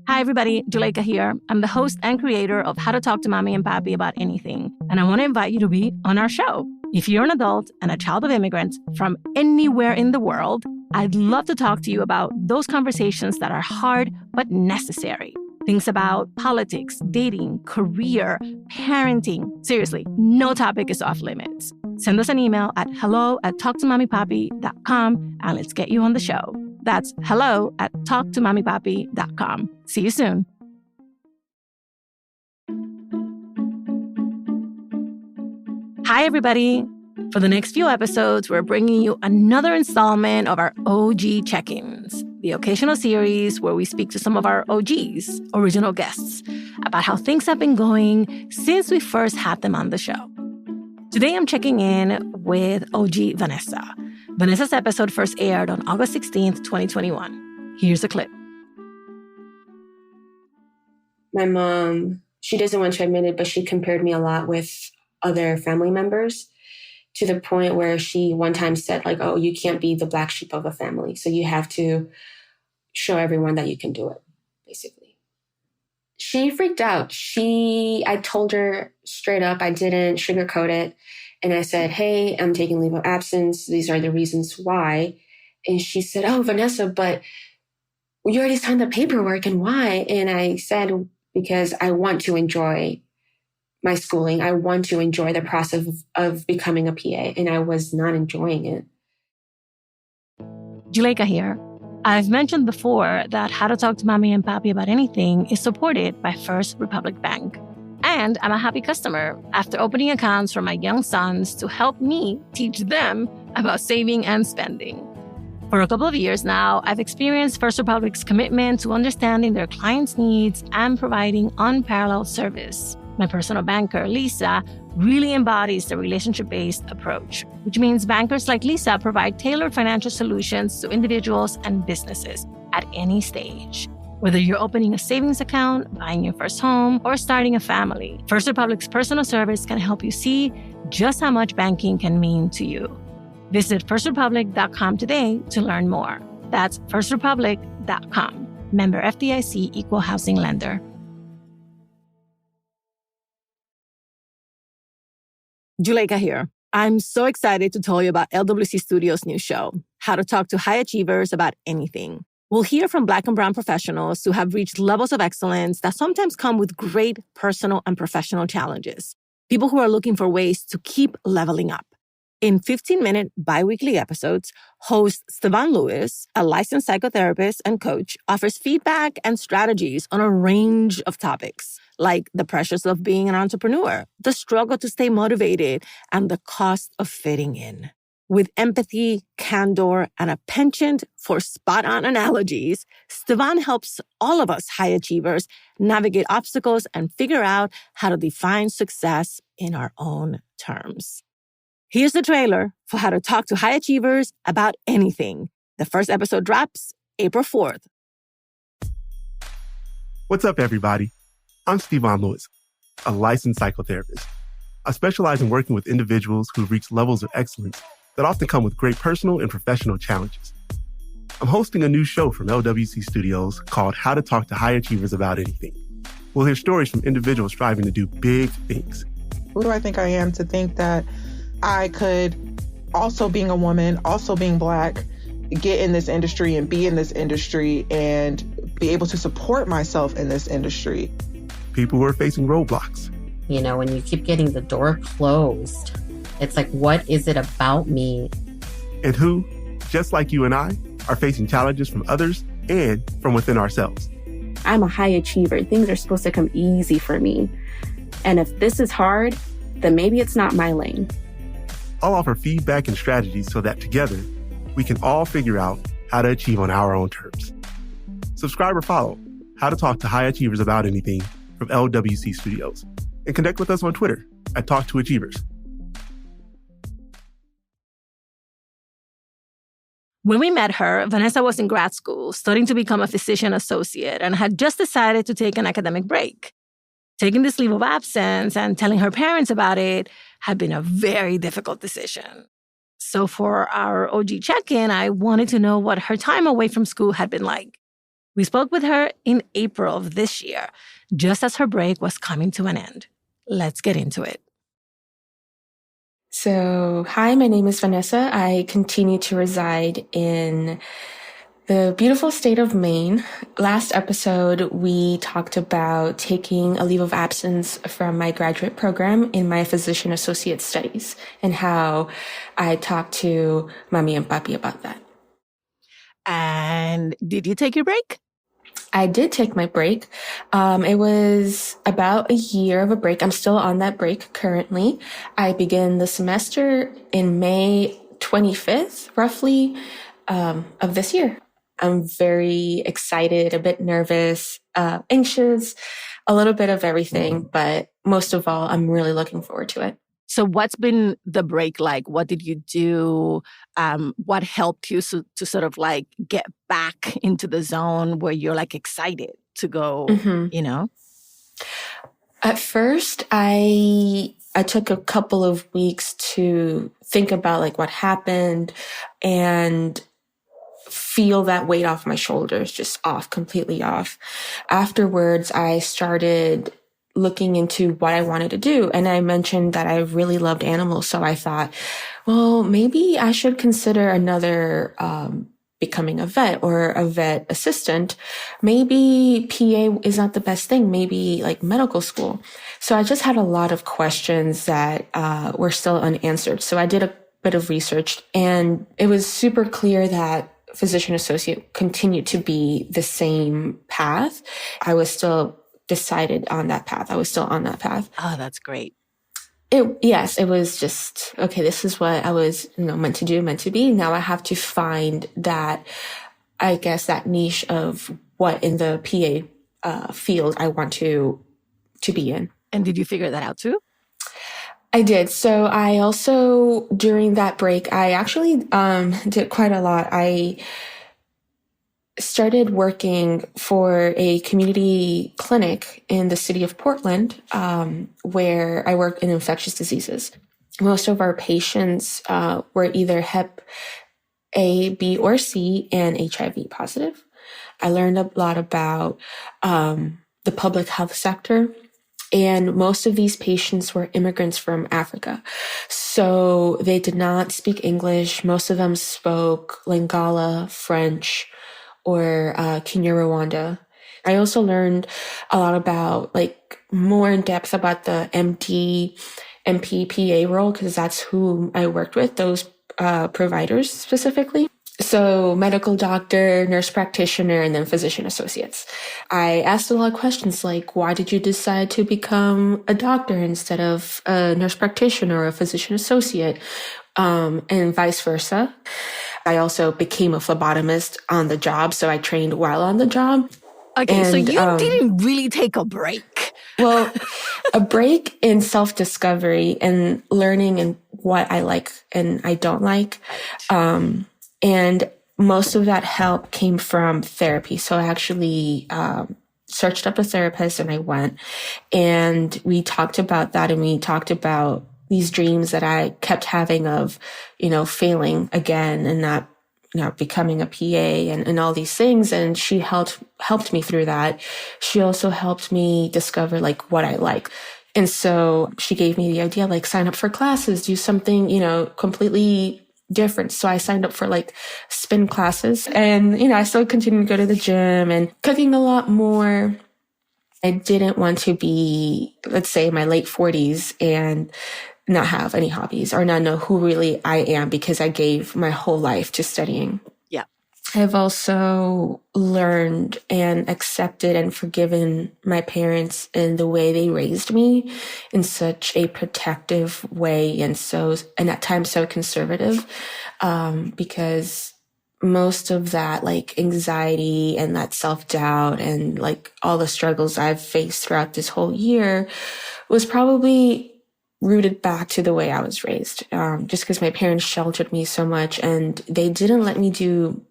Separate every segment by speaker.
Speaker 1: Hi, everybody. Juleyka here. I'm the host and creator of How to Talk to Mamí and Papí About Anything. And I want to invite you to be on our show. If you're an adult and a child of immigrants from anywhere in the world, I'd love to talk to you about those conversations that are hard but necessary. Things about politics, dating, career, parenting. Seriously, no topic is off limits. Send us an email at hello@talktomamypapi.com and let's get you on the show. That's hello@talktomamypapi.com. See you soon. Hi, everybody. For the next few episodes, we're bringing you another installment of our OG Check-ins, the occasional series where we speak to some of our OGs, original guests, about how things have been going since we first had them on the show. Today, I'm checking in with OG Vanessa. Vanessa's episode first aired on August 16th, 2021. Here's a clip.
Speaker 2: My mom, she doesn't want to admit it, but she compared me a lot with other family members to the point where she one time said, like, oh, you can't be the black sheep of the family. So you have to show everyone that you can do it, basically. She freaked out. I told her straight up, I didn't sugarcoat it. And I said, hey, I'm taking leave of absence. These are the reasons why. And she said, oh, Vanessa, but you already signed the paperwork, and why? And I said, because I want to enjoy my schooling. I want to enjoy the process of becoming a PA, and I was not enjoying it.
Speaker 1: Juleyka here. I've mentioned before that How to Talk to Mamí and Papí About Anything is supported by First Republic Bank. And I'm a happy customer after opening accounts for my young sons to help me teach them about saving and spending. For a couple of years now, I've experienced First Republic's commitment to understanding their clients' needs and providing unparalleled service. My personal banker, Lisa, really embodies the relationship-based approach, which means bankers like Lisa provide tailored financial solutions to individuals and businesses at any stage. Whether you're opening a savings account, buying your first home, or starting a family, First Republic's personal service can help you see just how much banking can mean to you. Visit firstrepublic.com today to learn more. That's firstrepublic.com. Member FDIC, Equal Housing Lender. Juleyka here. I'm so excited to tell you about LWC Studios' new show, How to Talk to High Achievers About Anything. We'll hear from Black and brown professionals who have reached levels of excellence that sometimes come with great personal and professional challenges. People who are looking for ways to keep leveling up. In 15-minute bi-weekly episodes, host Stevan Lewis, a licensed psychotherapist and coach, offers feedback and strategies on a range of topics, like the pressures of being an entrepreneur, the struggle to stay motivated, and the cost of fitting in. With empathy, candor, and a penchant for spot-on analogies, Stevan helps all of us high achievers navigate obstacles and figure out how to define success in our own terms. Here's the trailer for How to Talk to High Achievers About Anything. The first episode drops April 4th.
Speaker 3: What's up, everybody? I'm Stevan Lewis, a licensed psychotherapist. I specialize in working with individuals who've reached levels of excellence that often come with great personal and professional challenges. I'm hosting a new show from LWC Studios called How to Talk to High Achievers About Anything. We'll hear stories from individuals striving to do big things.
Speaker 4: Who do I think I am to think that I could, also being a woman, also being Black, get in this industry and be in this industry and be able to support myself in this industry?
Speaker 3: People who are facing roadblocks.
Speaker 5: You know, when you keep getting the door closed, it's like, what is it about me?
Speaker 3: And who, just like you and I, are facing challenges from others and from within ourselves.
Speaker 6: I'm a high achiever. Things are supposed to come easy for me. And if this is hard, then maybe it's not my lane.
Speaker 3: I'll offer feedback and strategies so that together, we can all figure out how to achieve on our own terms. Subscribe or follow How to Talk to High Achievers About Anything from LWC Studios. And connect with us on Twitter at Talk2Achievers.
Speaker 1: When we met her, Vanessa was in grad school, studying to become a physician associate, and had just decided to take an academic break. Taking this leave of absence and telling her parents about it had been a very difficult decision. So for our OG check-in, I wanted to know what her time away from school had been like. We spoke with her in April of this year, just as her break was coming to an end. Let's get into it.
Speaker 2: So, hi, my name is Vanessa. I continue to reside in the beautiful state of Maine. Last episode, we talked about taking a leave of absence from my graduate program in my physician associate studies and how I talked to Mamí and Papí about that.
Speaker 1: And did you take your break?
Speaker 2: I did take my break. It was about a year of a break. I'm still on that break currently. I begin the semester in May 25th, roughly, of this year. I'm very excited, a bit nervous, anxious, a little bit of everything, but most of all, I'm really looking forward to it.
Speaker 1: So what's been the break like? What did you do? What helped you to sort of like get back into the zone where you're like excited to go, you know?
Speaker 2: At first, I took a couple of weeks to think about like what happened and feel that weight off my shoulders, just off, completely off. Afterwards, I started looking into what I wanted to do. And I mentioned that I really loved animals. So I thought, well, maybe I should consider another, becoming a vet or a vet assistant. Maybe PA is not the best thing. Maybe like medical school. So I just had a lot of questions that, were still unanswered. So I did a bit of research and it was super clear that physician associate continued to be the same path. I was still decided on that path. I was still on that path.
Speaker 1: Oh, that's great.
Speaker 2: Yes, it was just, okay, this is what I was, meant to do, meant to be. Now I have to find that, I guess, that niche of what in the PA field I want to be in.
Speaker 1: And did you figure that out too?
Speaker 2: I did. So I also, during that break, I actually did quite a lot. I started working for a community clinic in the city of Portland, where I worked in infectious diseases. Most of our patients were either Hep A, B, or C and HIV positive. I learned a lot about the public health sector. And most of these patients were immigrants from Africa. So they did not speak English. Most of them spoke Lingala, French, or Kinyarwanda. I also learned a lot about, like, more in depth about the MD, MP, PA role, because that's who I worked with, those providers specifically. So medical doctor, nurse practitioner, and then physician associates. I asked a lot of questions like, why did you decide to become a doctor instead of a nurse practitioner or a physician associate? And vice versa. I also became a phlebotomist on the job, so I trained while on the job.
Speaker 1: Okay, so you didn't really take a break.
Speaker 2: Well, a break in self-discovery and learning and what I like and I don't like. And most of that help came from therapy. So I actually searched up a therapist and I went and we talked about that and we talked about these dreams that I kept having of, failing again and not, becoming a PA and all these things. And she helped me through that. She also helped me discover like what I like. And so she gave me the idea, like sign up for classes, do something, completely different. So I signed up for like spin classes and, I still continue to go to the gym and cooking a lot more. I didn't want to be, let's say, in my late 40s and not have any hobbies or not know who really I am because I gave my whole life to studying.
Speaker 1: Yeah.
Speaker 2: I've also learned and accepted and forgiven my parents in the way they raised me in such a protective way and at times so conservative, because most of that like anxiety and that self-doubt and like all the struggles I've faced throughout this whole year was probably rooted back to the way I was raised, just because my parents sheltered me so much and they didn't let me do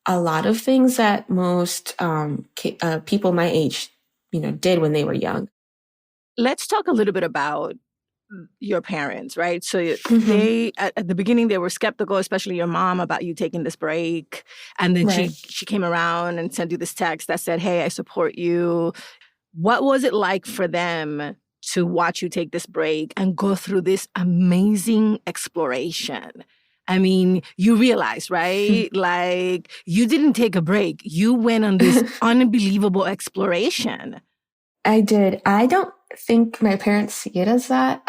Speaker 2: a lot of things that most people my age, did when they were young.
Speaker 1: Let's talk a little bit about your parents, right? So they, at the beginning, they were skeptical, especially your mom, about you taking this break. And then she came around and sent you this text that said, hey, I support you. What was it like for them to watch you take this break and go through this amazing exploration? I mean, you realize, right? Like, you didn't take a break. You went on this unbelievable exploration.
Speaker 2: I did. I don't think my parents see it as that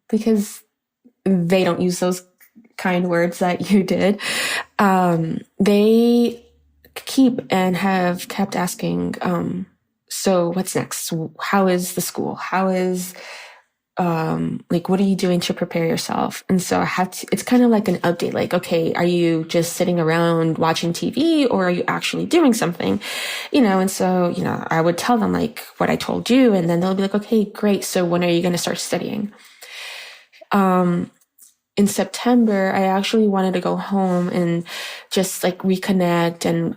Speaker 2: because they don't use those kind words that you did. They keep and have kept asking, so what's next? How is the school? How is, like, what are you doing to prepare yourself? And so I had to, it's kind of like an update, like, okay, are you just sitting around watching TV or are you actually doing something? And so, I would tell them like what I told you, and then they'll be like, okay, great. So when are you going to start studying? In September, I actually wanted to go home and just like reconnect and,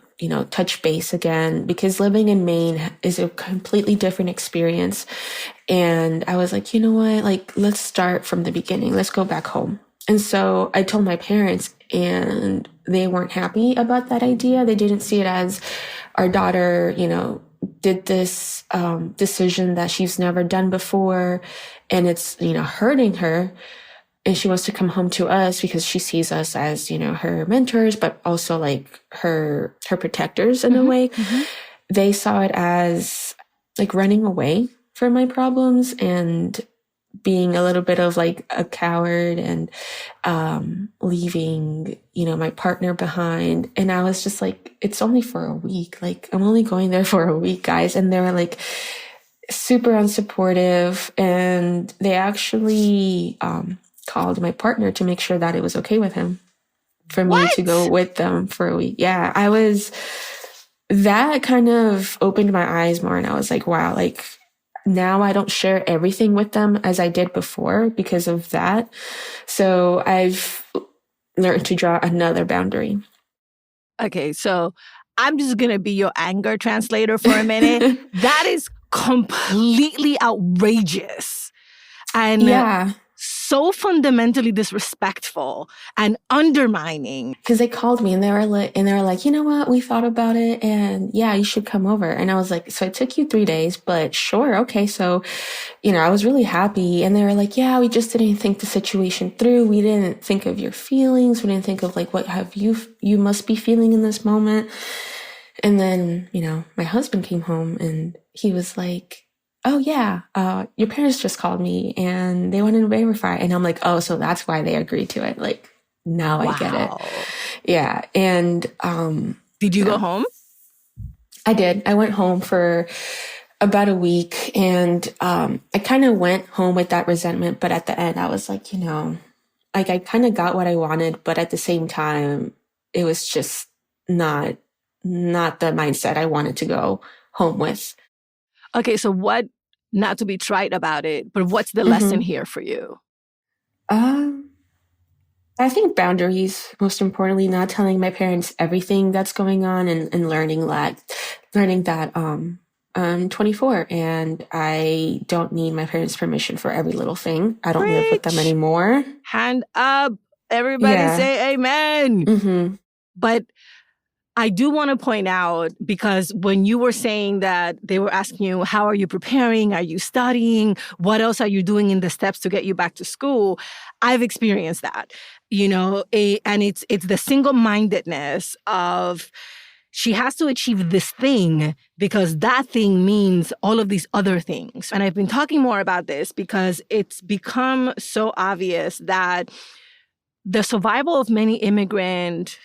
Speaker 2: touch base again, because living in Maine is a completely different experience. And I was like, you know what, like, let's start from the beginning. Let's go back home. And so I told my parents, and they weren't happy about that idea. They didn't see it as our daughter, did this decision that she's never done before, and it's, hurting her. And she wants to come home to us because she sees us as, her mentors, but also like her protectors in a way. They saw it as like running away from my problems and being a little bit of like a coward and leaving, my partner behind. And I was just like, it's only for a week. Like, I'm only going there for a week, guys. And they were like super unsupportive. And they actually called my partner to make sure that it was okay with him for me to go with them for a week. Yeah, that kind of opened my eyes more. And I was like, wow, like now I don't share everything with them as I did before because of that. So I've learned to draw another boundary.
Speaker 1: Okay, so I'm just going to be your anger translator for a minute. That is completely outrageous. And so fundamentally disrespectful and undermining.
Speaker 2: Because they called me and they were like, you know what, we thought about it and yeah, you should come over. And I was like, so it took you 3 days, but sure. Okay. So, I was really happy. And they were like, yeah, we just didn't think the situation through. We didn't think of your feelings. We didn't think of like, what have you must be feeling in this moment. And then, my husband came home and he was like, oh yeah, your parents just called me and they wanted to verify. And I'm like, oh, so that's why they agreed to it. Like, now I get it. Yeah. And,
Speaker 1: did you go home?
Speaker 2: I did. I went home for about a week and, I kind of went home with that resentment. But at the end, I was like, like I kind of got what I wanted, but at the same time, it was just not the mindset I wanted to go home with.
Speaker 1: Okay, so what, not to be trite about it, but what's the lesson here for you?
Speaker 2: I think boundaries, most importantly, not telling my parents everything that's going on and learning that I'm 24 and I don't need my parents' permission for every little thing. I don't live with them anymore.
Speaker 1: Hand up. Everybody say amen. But I do want to point out, because when you were saying that they were asking you, how are you preparing? Are you studying? What else are you doing in the steps to get you back to school? I've experienced that, and it's the single-mindedness of she has to achieve this thing because that thing means all of these other things. And I've been talking more about this because it's become so obvious that the survival of many immigrant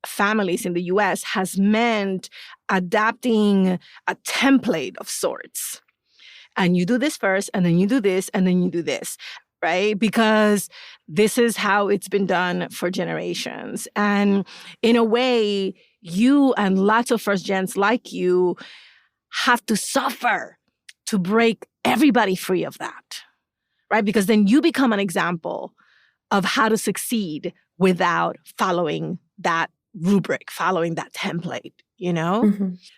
Speaker 1: families in the US has meant adapting a template of sorts. And you do this first, and then you do this, and then you do this, right? Because this is how it's been done for generations. And in a way, you and lots of first gens like you have to suffer to break everybody free of that, right? Because then you become an example of how to succeed without following that rubric, following that template,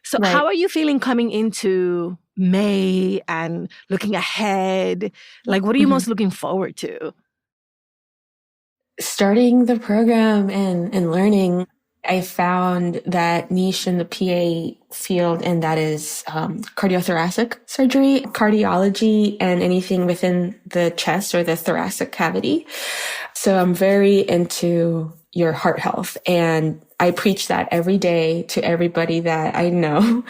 Speaker 1: So how are you feeling coming into May and looking ahead? Like, what are you most looking forward to?
Speaker 2: Starting the program and learning. I found that niche in the PA field, and that is cardiothoracic surgery, cardiology, and anything within the chest or the thoracic cavity. So I'm very into your heart health, and I preach that every day to everybody that I know.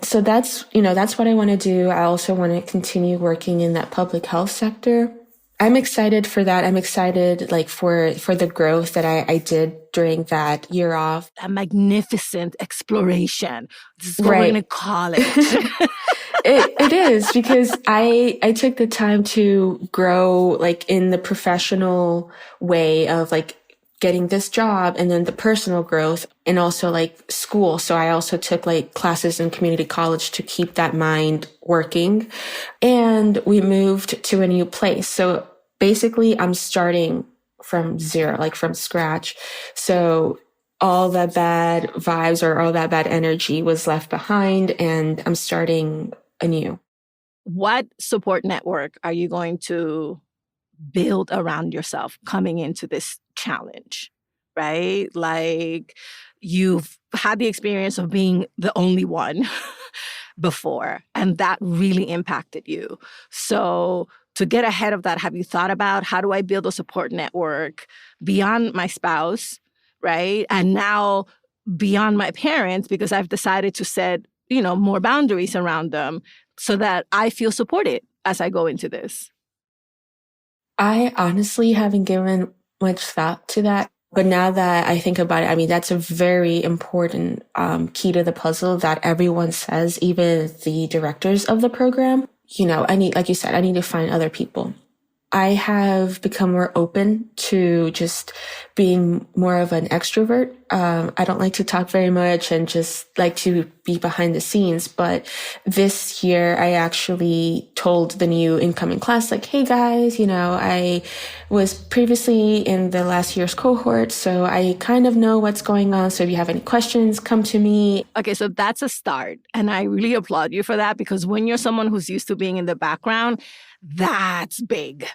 Speaker 2: So that's what I want to do. I also want to continue working in that public health sector. I'm excited for that. I'm excited for the growth that I did during that year off.
Speaker 1: A magnificent exploration. This is what we're going to call it.
Speaker 2: It is, because I took the time to grow in the professional way of getting this job, and then the personal growth, and also school. So I also took classes in community college to keep that mind working. And we moved to a new place. So basically I'm starting from zero, from scratch. So all that bad vibes or all that bad energy was left behind, and I'm starting anew.
Speaker 1: What support network are you going to build around yourself coming into this challenge, right? You've had the experience of being the only one before, and that really impacted you. So to get ahead of that, have you thought about, how do I build a support network beyond my spouse, right? And now beyond my parents, because I've decided to set, more boundaries around them so that I feel supported as I go into this.
Speaker 2: I honestly haven't given much thought to that. But now that I think about it, that's a very important key to the puzzle that everyone says, even the directors of the program. I need, like you said, I need to find other people. I have become more open to just being more of an extrovert. I don't like to talk very much and just like to be behind the scenes. But this year, I actually told the new incoming class, hey guys, I was previously in the last year's cohort, so I kind of know what's going on. So if you have any questions, come to me.
Speaker 1: Okay, so that's a start. And I really applaud you for that, because when you're someone who's used to being in the background, that's big.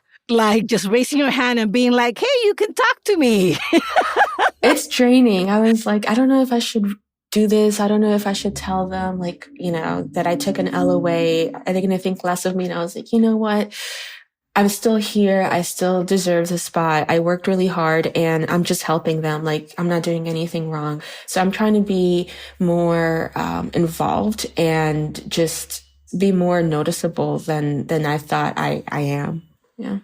Speaker 1: Just raising your hand and being hey, you can talk to me.
Speaker 2: It's draining. I was I don't know if I should do this. I don't know if I should tell them, that I took an LOA. Are they going to think less of me? And I was you know what? I'm still here. I still deserve the spot. I worked really hard, and I'm just helping them. I'm not doing anything wrong. So I'm trying to be more involved and just be more noticeable than I thought I am. Yeah.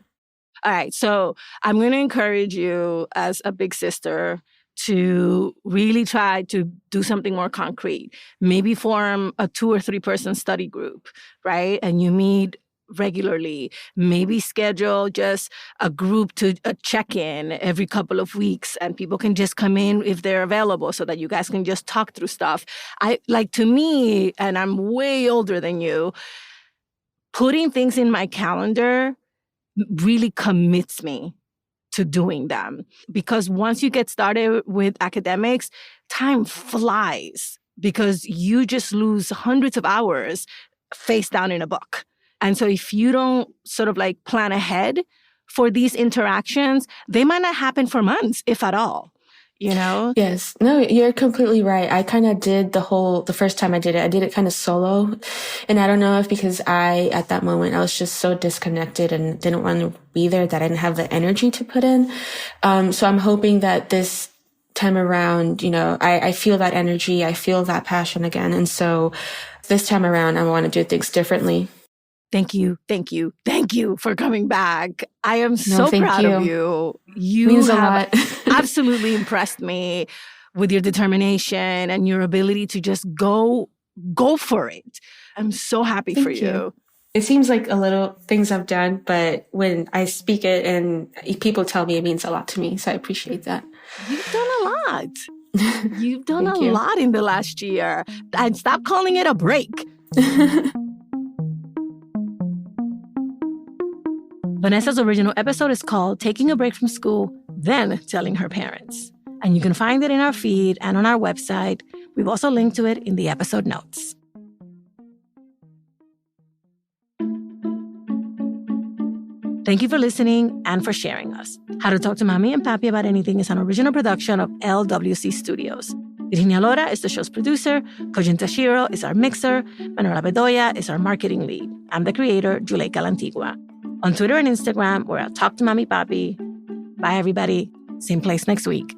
Speaker 1: All right. So I'm going to encourage you as a big sister to really try to do something more concrete. Maybe form a 2 or 3 person study group, right? And you meet regularly. Maybe schedule just a group to check in every couple of weeks, and people can just come in if they're available so that you guys can just talk through stuff. To me, and I'm way older than you, putting things in my calendar really commits me to doing them. Because once you get started with academics, time flies because you just lose hundreds of hours face down in a book. And so if you don't sort of plan ahead for these interactions, they might not happen for months, if at all.
Speaker 2: Yes. No, you're completely right. I kind of did the first time I did it kind of solo. And I don't know if because at that moment, I was just so disconnected and didn't want to be there that I didn't have the energy to put in. So I'm hoping that this time around, I feel that energy, I feel that passion again. And so this time around, I want to do things differently.
Speaker 1: Thank you for coming back. I am so proud of you. You
Speaker 2: means
Speaker 1: have
Speaker 2: a lot.
Speaker 1: absolutely impressed me with your determination and your ability to just go for it. I'm so happy for you.
Speaker 2: It seems like a little things I've done, but when I speak it and people tell me, it means a lot to me. So I appreciate that.
Speaker 1: You've done a lot. You've done a lot in the last year. And stop calling it a break. Vanessa's original episode is called Taking a Break from School, Then Telling Her Parents. And you can find it in our feed and on our website. We've also linked to it in the episode notes. Thank you for listening and for sharing us. How to Talk to Mamí and Papí About Anything is an original production of LWC Studios. Virginia Lora is the show's producer. Kojin Tashiro is our mixer. Manuela Bedoya is our marketing lead. I'm the creator, Juleyka Lantigua. On Twitter and Instagram, we're at Talk to Mamí Papí. Bye, everybody. Same place next week.